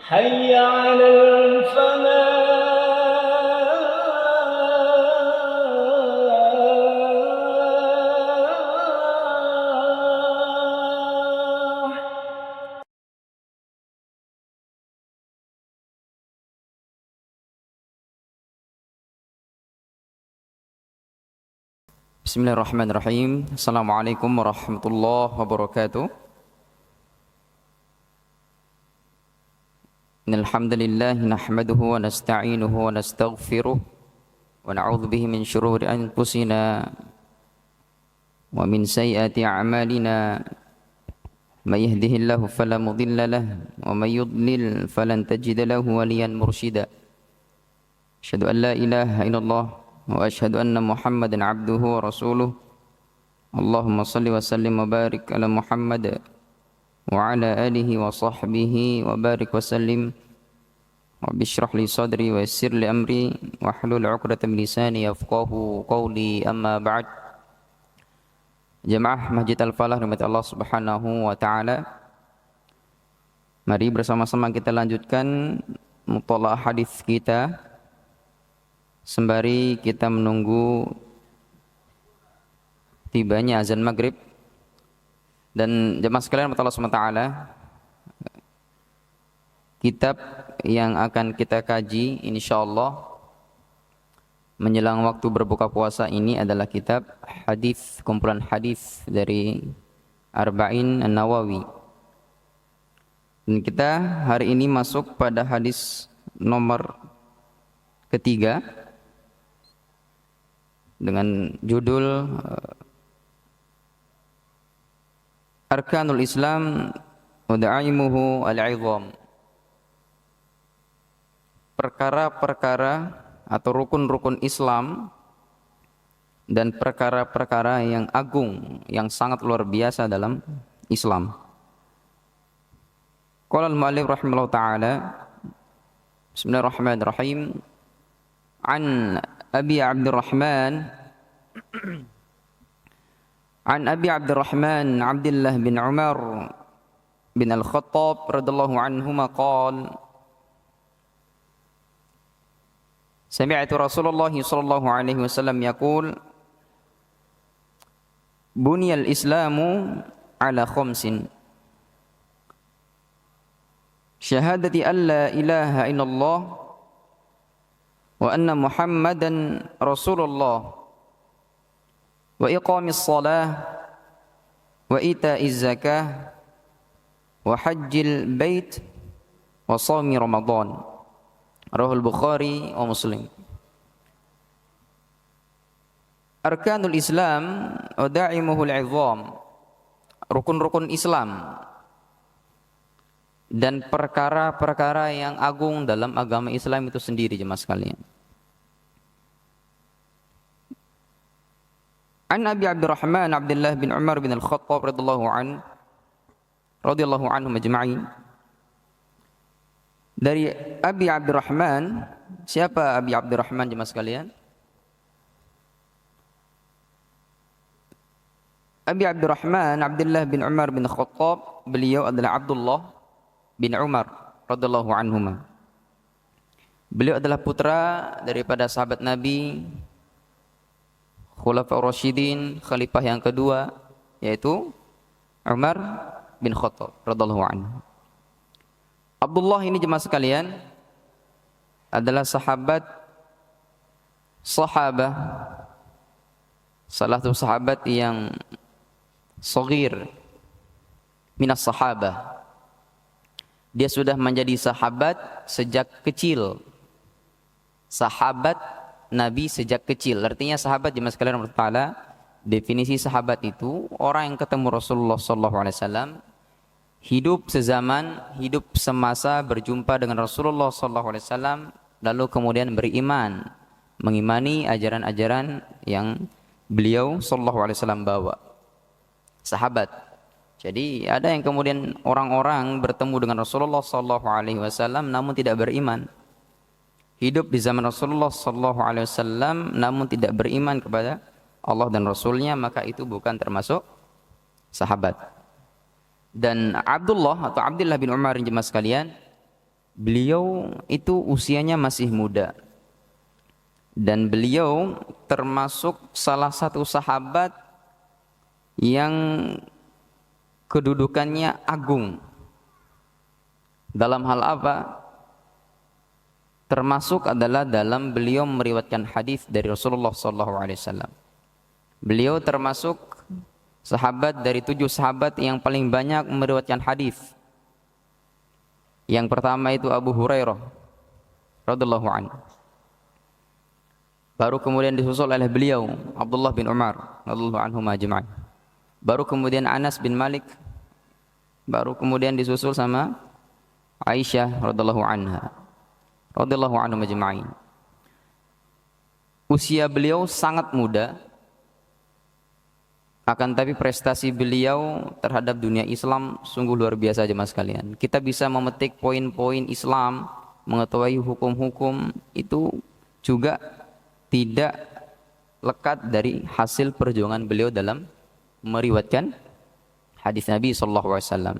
حي على الفلاح. Bismillahirrahmanirrahim. Assalamualaikum warahmatullahi wabarakatuh. Innal hamdalillah nahmaduhu wa nasta'inuhu wa nastaghfiruh wa na'udzu bihi min shururi anfusina wa min sayyiati a'malina. May yahdihillahu fala mudilla lahu wa may yudlil falan tajida lahu waliyan mursyida. Asyhadu an la ilaha illallah wa asyhadu anna Muhammadan abduhu wa rasuluh. Allahumma salli wa sallim wa barik ala Muhammad wa ala alihi wa sahbihi wa barik wa sallim. Rabbi shrah li sadri wa yassir li amri wa hlul 'uqdatam min lisani yafqahu qawli, amma ba'd. Jamaah Masjid Al-Falah rahmat Allah Subhanahu wa taala. Mari bersama-sama kita lanjutkan muthala'ah hadis kita sembari kita menunggu tibanya azan maghrib. Dan jemaah sekalian Allah Subhanahu wa taala, kitab yang akan kita kaji insyaallah menjelang waktu berbuka puasa ini adalah kitab hadis, kumpulan hadis dari Arba'in An-Nawawi. Dan kita hari ini masuk pada hadis nomor ketiga dengan judul Arkanul Islam wa da'imuhu al-'idham. Perkara-perkara atau rukun-rukun Islam dan perkara-perkara yang agung, yang sangat luar biasa dalam Islam. Qala al-mu'allif rahimahullah ta'ala, bismillahirrahmanirrahim, an Abi Abdurrahman An Abi Abdurrahman Abdullah bin Umar bin Al-Khattab radhiyallahu anhuma qala Sami'tu Rasulullah sallallahu alaihi wasallam yaqul Buniyal Islamu ala khamsin syahadati an la ilaha illallah wa anna Muhammadan Rasulullah wa iqamis salah wa ita'iz zakah wa hajjil bait wa shaumi ramadan. Rawahul Bukhari wa Muslim. Arkanul Islam wa da'imuhul 'idham. Rukun-rukun Islam dan perkara-perkara yang agung dalam agama Islam itu sendiri, jemaah sekalian. An Abi Abdurrahman Abdullah bin Umar bin Al-Khattab radhiyallahu anhu majma'in. Dari Abi Abdurrahman, siapa Abi Abdurrahman jemaah sekalian? Abi Abdurrahman Abdullah bin Umar bin Khattab, beliau adalah Abdullah bin Umar radhiyallahu anhuma. Beliau adalah putra daripada sahabat Nabi, Khulafaur Rasyidin, khalifah yang kedua, yaitu Umar bin Khattab radhiyallahu anhu. Abdullah ini jemaah sekalian adalah sahabat salah satu sahabat yang saghir minas sahabah. Dia sudah menjadi sahabat sejak kecil. Sahabat Nabi sejak kecil. Artinya sahabat jemaah sekalian Allah Ta'ala, definisi sahabat itu orang yang ketemu Rasulullah sallallahu alaihi wasallam, hidup sezaman, hidup semasa berjumpa dengan Rasulullah sallallahu alaihi wasallam, lalu kemudian beriman, mengimani ajaran-ajaran yang beliau sallallahu alaihi wasallam bawa. Sahabat. Jadi ada yang kemudian orang-orang bertemu dengan Rasulullah sallallahu alaihi wasallam namun tidak beriman. Hidup di zaman Rasulullah sallallahu alaihi wasallam namun tidak beriman kepada Allah dan Rasulnya, maka itu bukan termasuk sahabat. Dan Abdullah atau Abdullah bin Umar jemaah sekalian, beliau itu usianya masih muda. Dan beliau termasuk salah satu sahabat yang kedudukannya agung. Dalam hal apa? Termasuk adalah dalam beliau meriwayatkan hadis dari Rasulullah SAW. Beliau termasuk sahabat dari 7 sahabat yang paling banyak meriwayatkan hadis. Yang pertama itu Abu Hurairah radhiyallahu anhu. Baru kemudian disusul oleh beliau Abdullah bin Umar radhiyallahu anhuma ajma'in. Baru kemudian Anas bin Malik. Baru kemudian disusul sama Aisyah radhiyallahu anha. Radhiyallahu anhum ajma'in. Usia beliau sangat muda. Akan tapi prestasi beliau terhadap dunia Islam sungguh luar biasa jemaah sekalian. Kita bisa memetik poin-poin Islam, mengetahui hukum-hukum itu juga tidak lekat dari hasil perjuangan beliau dalam meriwayatkan hadis Nabi sallallahu alaihi wasallam.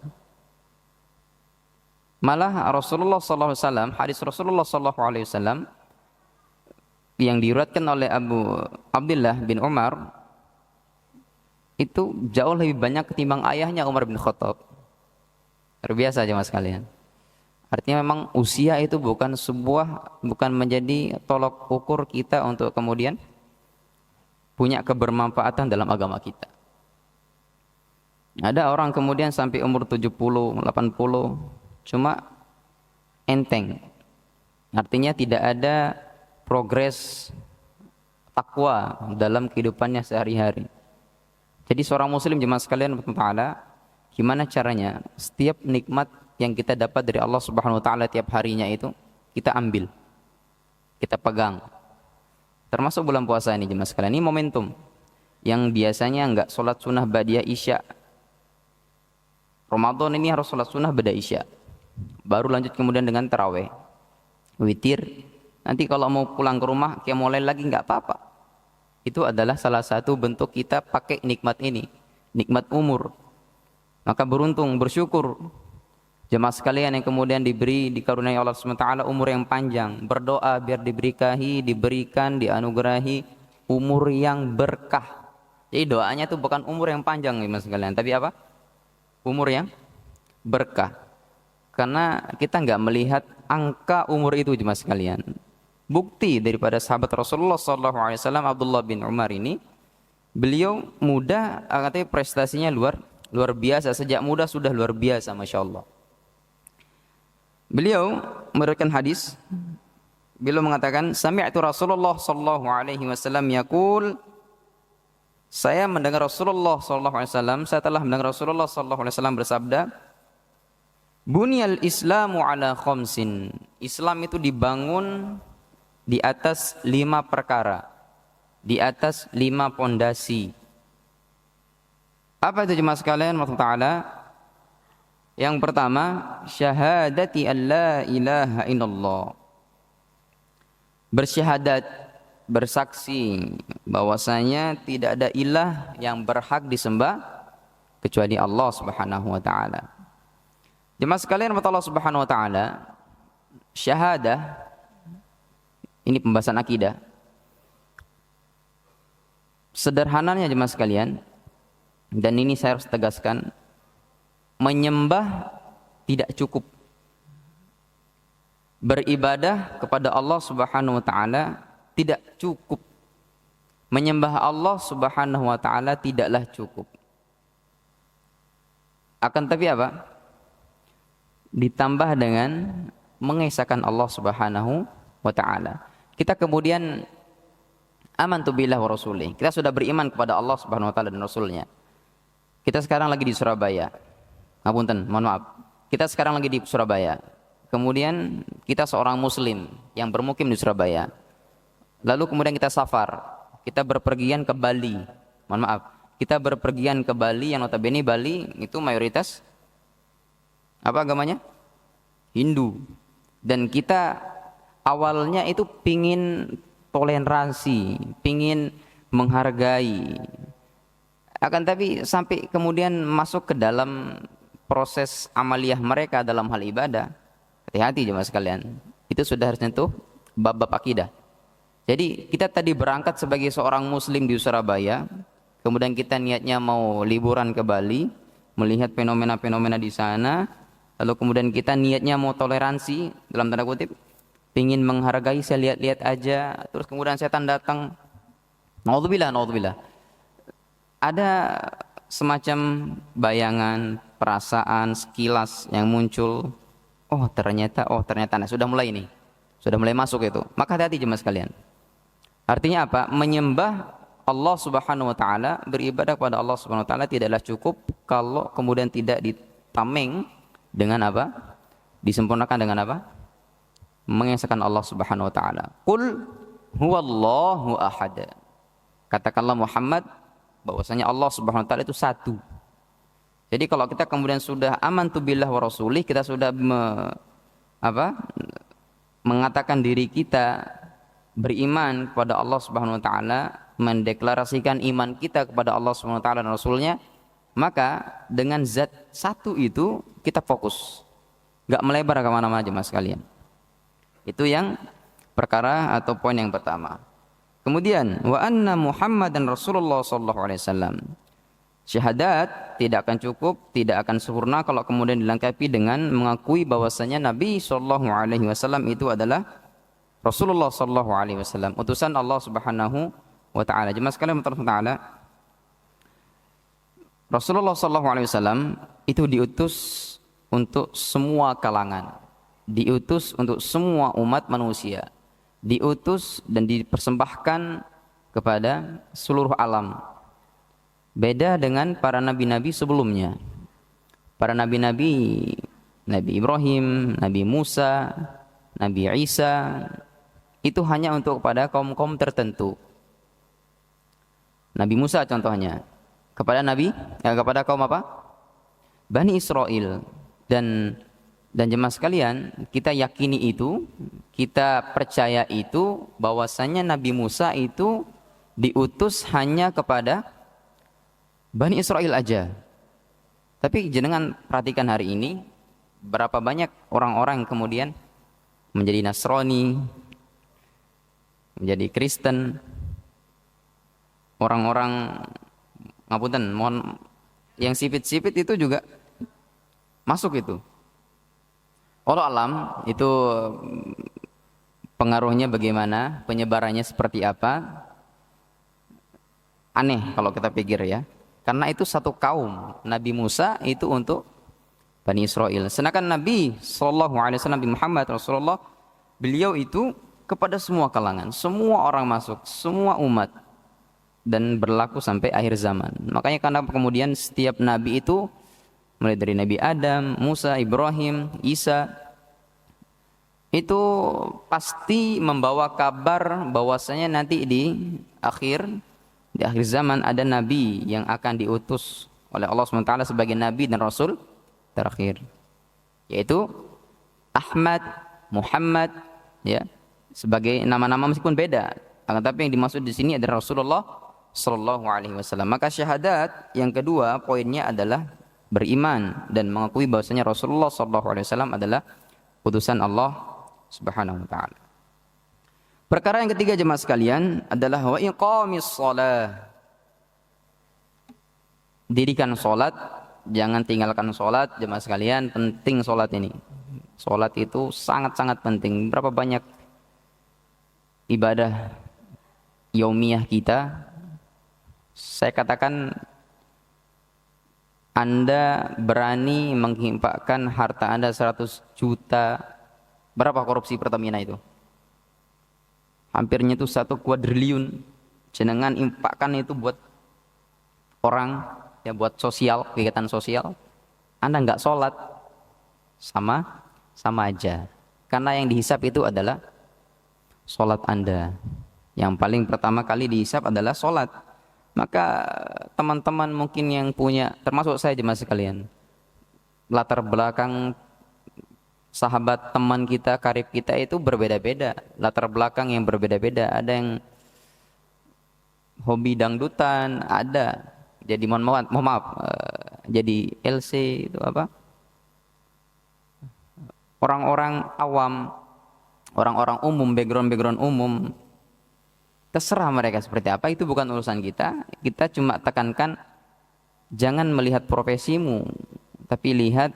Malah Rasulullah sallallahu alaihi wasallam, hadis Rasulullah sallallahu alaihi wasallam yang diriwayatkan oleh Abu Abdullah bin Umar itu jauh lebih banyak ketimbang ayahnya Umar bin Khattab. Terbiasa aja mas kalian. Artinya memang usia itu bukan menjadi tolok ukur kita untuk kemudian punya kebermanfaatan dalam agama kita. Ada orang kemudian sampai umur 70, 80 cuma enteng. Artinya tidak ada progres takwa dalam kehidupannya sehari-hari. Jadi seorang muslim jemaah sekalian ta'ala, gimana caranya setiap nikmat yang kita dapat dari Allah Subhanahu wa taala tiap harinya itu kita ambil. Kita pegang. Termasuk bulan puasa ini jemaah sekalian, ini momentum yang biasanya enggak sholat sunnah ba'da isya. Ramadan ini harus sholat sunnah ba'da isya. Baru lanjut kemudian dengan tarawih. Witir. Nanti kalau mau pulang ke rumah kayak mulai lagi enggak apa-apa. Itu adalah salah satu bentuk kita pakai nikmat ini, nikmat umur. Maka beruntung, bersyukur jemaah sekalian yang kemudian dikaruniai Allah SWT umur yang panjang. Berdoa biar diberikan, dianugerahi umur yang berkah. Jadi doanya itu bukan umur yang panjang jemaah sekalian, tapi apa? Umur yang berkah. Karena kita enggak melihat angka umur itu jemaah sekalian. Bukti daripada sahabat Rasulullah SAW Abdullah bin Umar ini, beliau muda, katanya prestasinya luar biasa, sejak muda sudah luar biasa, masya Allah. Beliau meriwayatkan hadis, beliau mengatakan, sami'tu Rasulullah SAW yaqul, saya mendengar Rasulullah SAW, saya telah mendengar Rasulullah SAW bersabda, Bunyal Islamu ala khamsin, Islam itu dibangun di atas 5 perkara, di atas 5 pondasi. Apa itu jemaah sekalian ta'ala? Yang pertama, syahadati an la ilaha illallah. Bersyahadat, bersaksi bahwasanya tidak ada ilah yang berhak disembah kecuali Allah Subhanahu wa taala. Jemaah sekalian Allah Subhanahu wa taala, syahadah ini pembahasan akidah. Sederhananya jemaah sekalian, dan ini saya harus tegaskan, menyembah tidak cukup. Beribadah kepada Allah Subhanahu wa taala tidak cukup. Menyembah Allah Subhanahu wa taala tidaklah cukup. Akan tapi apa? Ditambah dengan mengesahkan Allah Subhanahu wa taala. Kita kemudian amantu billah wa rasulih. Kita sudah beriman kepada Allah Subhanahu wa taala dan Rasulnya. Kita sekarang lagi di Surabaya. Ngapunten, mohon maaf. Kita sekarang lagi di Surabaya. Kemudian kita seorang muslim yang bermukim di Surabaya. Lalu kemudian kita safar. Kita berpergian ke Bali. Mohon maaf. Kita berpergian ke Bali yang notabene Bali itu mayoritas apa agamanya? Hindu. Dan kita awalnya itu pingin toleransi, pingin menghargai. Akan tapi sampai kemudian masuk ke dalam proses amaliyah mereka dalam hal ibadah. Hati-hati jemaah sekalian. Itu sudah harus nyentuh bab-bab akidah. Jadi kita tadi berangkat sebagai seorang muslim di Surabaya, kemudian kita niatnya mau liburan ke Bali, melihat fenomena-fenomena di sana, lalu kemudian kita niatnya mau toleransi, dalam tanda kutip, pingin menghargai, saya lihat-lihat aja, terus kemudian setan datang. Naudzubillah, naudzubillah. Ada semacam bayangan, perasaan, sekilas yang muncul. Oh ternyata, nah, sudah mulai ini, sudah mulai masuk itu. Maka hati-hati jemaah sekalian. Artinya apa? Menyembah Allah Subhanahu wa taala, beribadah kepada Allah Subhanahu wa taala tidaklah cukup kalau kemudian tidak ditameng dengan apa? Disempurnakan dengan apa? Mengesahkan Allah Subhanahu wa taala. Qul huwallahu ahad. Katakanlah Muhammad bahwasanya Allah Subhanahu wa taala itu satu. Jadi kalau kita kemudian sudah amantu billah wa rasulih, kita sudah mengatakan diri kita beriman kepada Allah Subhanahu wa taala, mendeklarasikan iman kita kepada Allah Subhanahu wa taala dan Rasulnya, maka dengan zat satu itu kita fokus, enggak melebar ke mana-mana jemaah sekalian. Itu yang perkara atau poin yang pertama. Kemudian wa anna Muhammadan Rasulullah sallallahu alaihi wasallam. Syahadat tidak akan cukup, tidak akan sempurna kalau kemudian dilengkapi dengan mengakui bahwasanya Nabi sallallahu alaihi wasallam itu adalah Rasulullah sallallahu alaihi wasallam, utusan Allah Subhanahu wa taala. Jemaah sekalian taala, Rasulullah sallallahu alaihi wasallam itu diutus untuk semua kalangan, diutus untuk semua umat manusia, diutus dan dipersembahkan kepada seluruh alam. Beda dengan para nabi-nabi sebelumnya. Para nabi-nabi, Nabi Ibrahim, Nabi Musa, Nabi Isa, itu hanya untuk kepada kaum-kaum tertentu. Nabi Musa contohnya, kepada kaum apa? Bani Israel. Dan jemaah sekalian, kita yakini itu, kita percaya itu, bahwasanya Nabi Musa itu diutus hanya kepada Bani Israel aja. Tapi jenengan perhatikan hari ini, berapa banyak orang-orang yang kemudian menjadi Nasrani, menjadi Kristen, orang-orang ngapunten, mohon, yang sipit-sipit itu juga masuk itu. Wallahu alam, itu pengaruhnya bagaimana, penyebarannya seperti apa, aneh kalau kita pikir ya. Karena itu satu kaum. Nabi Musa itu untuk Bani Israel. Sedangkan Nabi sallallahu alaihi wasallam, Nabi Muhammad Rasulullah, beliau itu kepada semua kalangan, semua orang masuk, semua umat, dan berlaku sampai akhir zaman. Makanya karena kemudian setiap nabi itu, mulai dari Nabi Adam, Musa, Ibrahim, Isa, itu pasti membawa kabar bahwasanya nanti di akhir zaman ada nabi yang akan diutus oleh Allah SWT sebagai nabi dan rasul terakhir, yaitu Ahmad, Muhammad, ya, sebagai nama-nama meskipun beda, akan tapi yang dimaksud di sini adalah Rasulullah sallallahu alaihi wasallam. Maka syahadat yang kedua poinnya adalah beriman dan mengakui bahwasanya Rasulullah sallallahu alaihi wasallam adalah utusan Allah Subhanahu wa taala. Perkara yang ketiga jemaah sekalian adalah wa iqamis shalah. Dirikan salat, jangan tinggalkan salat jemaah sekalian, penting salat ini. Salat itu sangat-sangat penting. Berapa banyak ibadah yaumiyah kita, saya katakan Anda berani menginfakkan harta Anda 100 juta, berapa korupsi Pertamina itu? Hampirnya itu 1 kuadriliun. Jenengan infakkan itu buat orang, ya buat sosial, kegiatan sosial. Anda enggak sholat, sama aja. Karena yang dihisap itu adalah sholat Anda. Yang paling pertama kali dihisap adalah sholat. Maka teman-teman mungkin yang punya, termasuk saya jemaah sekalian, latar belakang sahabat, teman kita, karib kita itu berbeda-beda, latar belakang yang berbeda-beda. Ada yang hobi dangdutan, ada jadi mohon maaf jadi LC itu apa, orang-orang awam, orang-orang umum, background umum, terserah mereka seperti apa, itu bukan urusan kita. Kita cuma tekankan jangan melihat profesimu, tapi lihat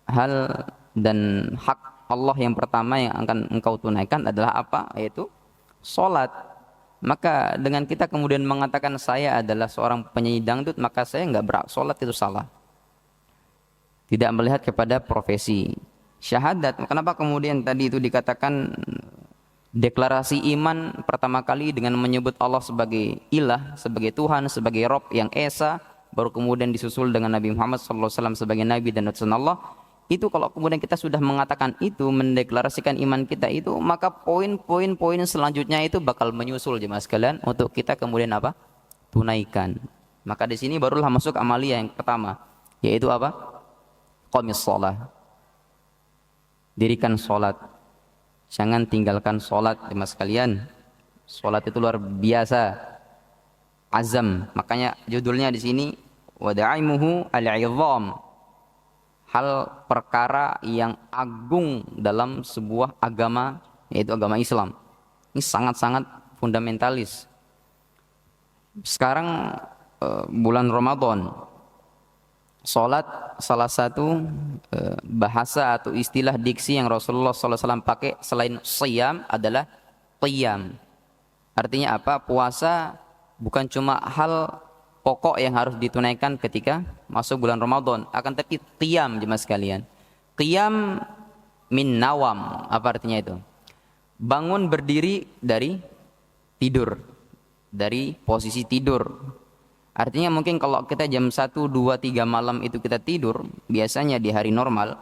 hal dan hak Allah yang pertama yang akan engkau tunaikan adalah apa? Yaitu sholat. Maka dengan kita kemudian mengatakan saya adalah seorang penyanyi dangdut, maka saya nggak sholat, itu salah. Tidak melihat kepada profesi. Syahadat, kenapa kemudian tadi itu dikatakan deklarasi iman pertama kali dengan menyebut Allah sebagai ilah, sebagai Tuhan, sebagai Rob yang esa, baru kemudian disusul dengan Nabi Muhammad SAW sebagai Nabi dan utusan Allah. Itu kalau kemudian kita sudah mengatakan itu, mendeklarasikan iman kita itu, maka poin-poin selanjutnya itu bakal menyusul jemaah sekalian untuk kita kemudian apa? Tunaikan. Maka di sini barulah masuk amalia yang pertama, yaitu apa? Qomis sholat. Dirikan sholat. Jangan tinggalkan sholat jemaah sekalian. Sholat itu luar biasa. Azam. Makanya judulnya di sini wadaimuhu al-'idham. Hal perkara yang agung dalam sebuah agama, yaitu agama Islam. Ini sangat-sangat fundamentalis. Sekarang bulan Ramadan, salat salah satu bahasa atau istilah diksi yang Rasulullah SAW pakai selain siyam adalah qiyam. Artinya apa? Puasa bukan cuma hal pokok yang harus ditunaikan ketika masuk bulan Ramadan, akan tapi qiyam jemaah sekalian. Qiyam min nawam, apa artinya itu? Bangun berdiri dari tidur, dari posisi tidur. Artinya mungkin kalau kita jam 1, 2, 3 malam itu kita tidur, biasanya di hari normal,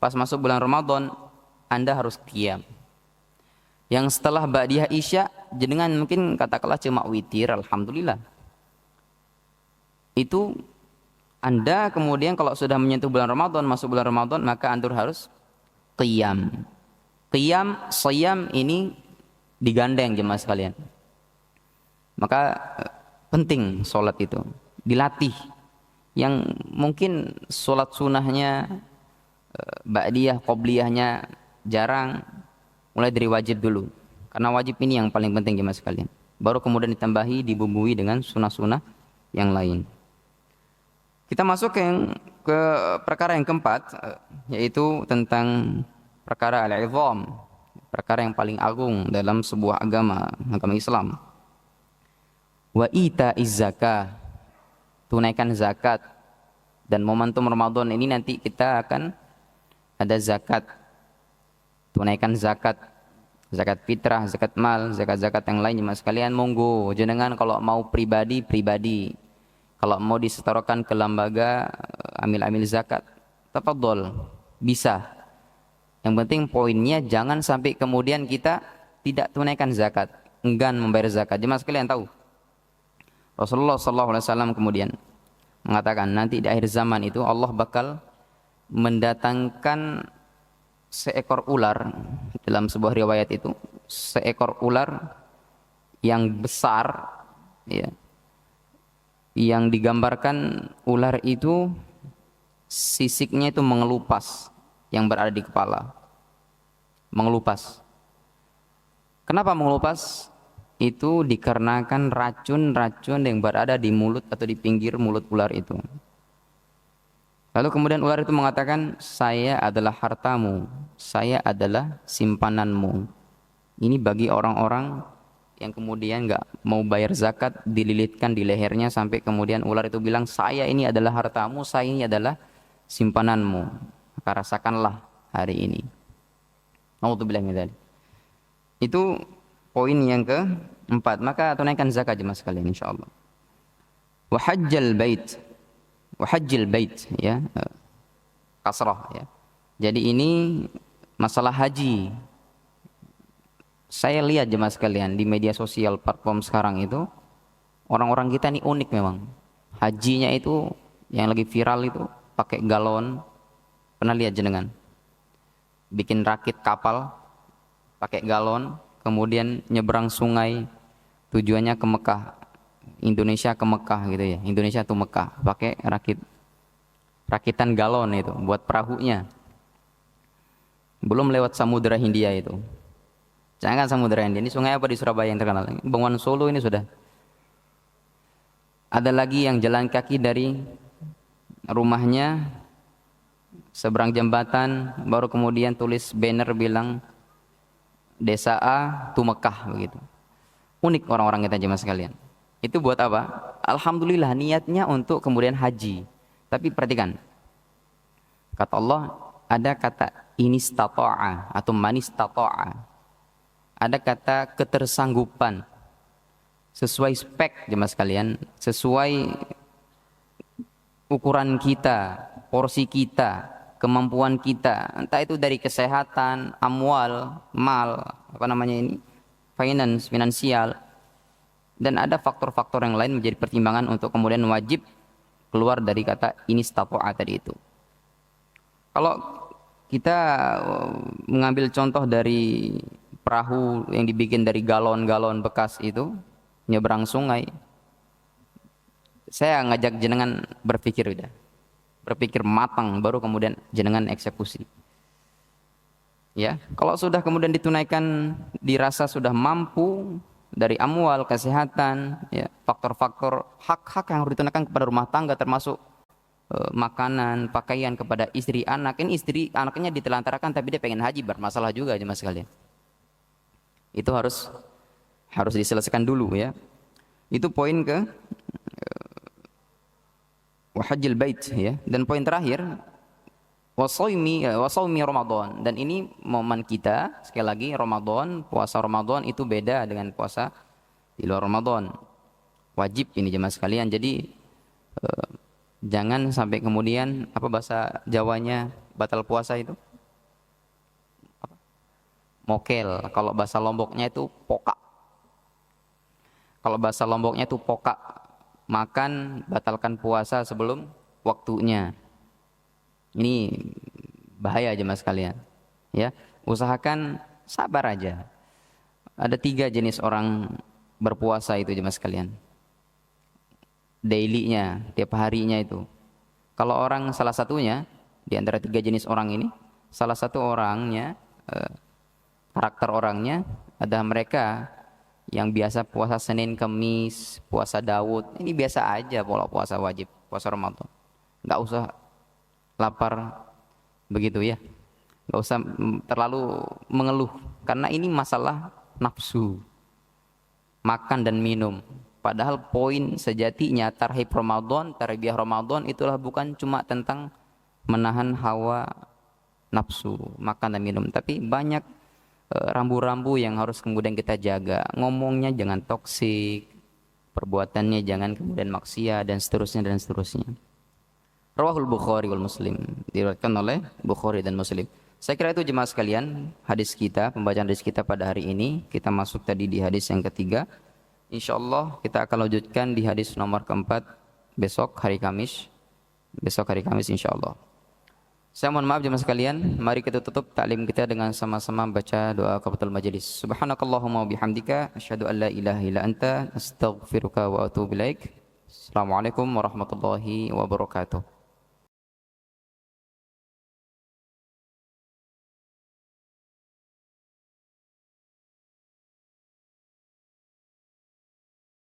pas masuk bulan Ramadan, Anda harus qiyam. Yang setelah ba'diyah isya, jenengan mungkin katakanlah cuma witir, alhamdulillah. Itu Anda kemudian kalau sudah menyentuh bulan Ramadan, masuk bulan Ramadan, maka Anda harus qiyam. Qiyam, siyam ini digandeng jemaah sekalian. Maka penting sholat itu dilatih. Yang mungkin sholat sunnahnya, ba'diyah, qobliyahnya jarang, mulai dari wajib dulu. Karena wajib ini yang paling penting jemaah sekalian. Baru kemudian ditambahi, dibumbui dengan sunnah-sunnah yang lain. Kita masuk ke perkara yang keempat, yaitu tentang perkara al-'idham, perkara yang paling agung dalam sebuah agama Islam. Wa ita'iz zakah, tunaikan zakat. Dan momentum Ramadan ini nanti kita akan ada zakat, tunaikan zakat, zakat fitrah, zakat mal, zakat-zakat yang lain jemaah sekalian. Monggo jenengan kalau mau pribadi, kalau mau disetorkan ke lembaga amil-amil zakat, tafadhol, bisa. Yang penting poinnya jangan sampai kemudian kita tidak tunaikan zakat, enggan membayar zakat. Jemaah sekalian tahu, Rasulullah SAW kemudian mengatakan nanti di akhir zaman itu Allah bakal mendatangkan seekor ular. Dalam sebuah riwayat itu seekor ular yang besar, ya, yang digambarkan ular itu sisiknya itu mengelupas yang berada di kepala. Mengelupas. Kenapa mengelupas? Itu dikarenakan racun-racun yang berada di mulut atau di pinggir mulut ular itu. Lalu kemudian ular itu mengatakan, saya adalah hartamu, saya adalah simpananmu. Ini bagi orang-orang yang kemudian nggak mau bayar zakat, dililitkan di lehernya sampai kemudian ular itu bilang, saya ini adalah hartamu, saya ini adalah simpananmu, maka rasakanlah hari ini. Naudzubillah min dzalik. Itu poin yang keempat. Maka tunaikan zakat jemaah sekalian insyaallah. Wa hajjal bait, ya, kasrah, ya. Jadi ini masalah haji. Saya lihat jemaah sekalian di media sosial platform sekarang itu, orang-orang kita ini unik memang. Hajinya itu yang lagi viral itu pakai galon. Pernah lihat jenengan? Bikin rakit kapal pakai galon, kemudian nyebrang sungai, tujuannya ke Mekah. Indonesia ke Mekah gitu ya. Indonesia tuh Mekah, pakai rakitan galon itu buat perahunya. Belum lewat Samudra Hindia itu. Jangan Samudra Hindia, ini sungai apa di Surabaya yang terkenal? Bengawan Solo ini sudah. Ada lagi yang jalan kaki dari rumahnya seberang jembatan, baru kemudian tulis banner bilang Desa A tu Mekah begitu. Unik orang-orang kita jemaah sekalian. Itu buat apa? Alhamdulillah niatnya untuk kemudian haji. Tapi perhatikan. Kata Allah, ada kata inistata'a atau manistata'a. Ada kata ketersanggupan. Sesuai spek jemaah sekalian, sesuai ukuran kita, porsi kita, kemampuan kita, entah itu dari kesehatan, amwal, mal, apa namanya ini, finansial, dan ada faktor-faktor yang lain menjadi pertimbangan untuk kemudian wajib keluar dari kata ini istata'a tadi itu. Kalau kita mengambil contoh dari perahu yang dibikin dari galon-galon bekas itu, nyebrang sungai, saya ngajak jenengan berpikir udah. Berpikir matang baru kemudian jenengan eksekusi. Ya, kalau sudah kemudian ditunaikan dirasa sudah mampu dari amwal, kesehatan, ya, faktor-faktor hak-hak yang harus ditunaikan kepada rumah tangga termasuk makanan, pakaian kepada istri, anak. Ini istri anaknya ditelantarkan tapi dia pengen haji, bermasalah juga jemaah sekalian. Itu harus diselesaikan dulu ya. Itu poin ke wahajil bait ya. Dan poin terakhir wasaumi Ramadan, dan ini momen kita sekali lagi Ramadan, puasa Ramadan itu beda dengan puasa di luar Ramadan. Wajib ini jemaah sekalian. Jadi jangan sampai kemudian apa bahasa Jawanya batal puasa itu? Apa? Mokel. Kalau bahasa Lomboknya itu pokak. Kalau bahasa Lomboknya itu pokak. Makan, batalkan puasa sebelum waktunya. Ini bahaya jemaah sekalian. Ya, usahakan sabar aja. Ada 3 jenis orang berpuasa itu jemaah sekalian. Daily-nya, tiap harinya itu. Kalau orang salah satunya di antara 3 jenis orang ini, salah satu orangnya, karakter orangnya ada mereka yang biasa puasa Senin, Kamis, puasa Daud, ini biasa aja pola puasa wajib, puasa Ramadan. Nggak usah lapar begitu ya, nggak usah terlalu mengeluh, karena ini masalah nafsu, makan dan minum. Padahal poin sejatinya tarhib Ramadan, tarbiyah Ramadan itulah bukan cuma tentang menahan hawa nafsu, makan dan minum, tapi banyak rambu-rambu yang harus kemudian kita jaga. Ngomongnya jangan toksik, perbuatannya jangan kemudian maksiat dan seterusnya dan seterusnya. Rawahul Bukhari wal Muslim, diriwayatkan oleh Bukhari dan Muslim. Saya kira itu jemaah sekalian hadis kita, pembacaan hadis kita pada hari ini. Kita masuk tadi di hadis yang ketiga. Insyaallah kita akan lanjutkan di hadis nomor keempat besok hari Kamis. Besok hari Kamis insyaallah. Saya mohon maaf jemaah sekalian, mari kita tutup taklim kita dengan sama-sama baca doa kafatul majelis. Subhanakallahumma wabihamdika asyhadu an la ilaha illa anta astaghfiruka wa atubu ilaik. Assalamualaikum warahmatullahi wabarakatuh.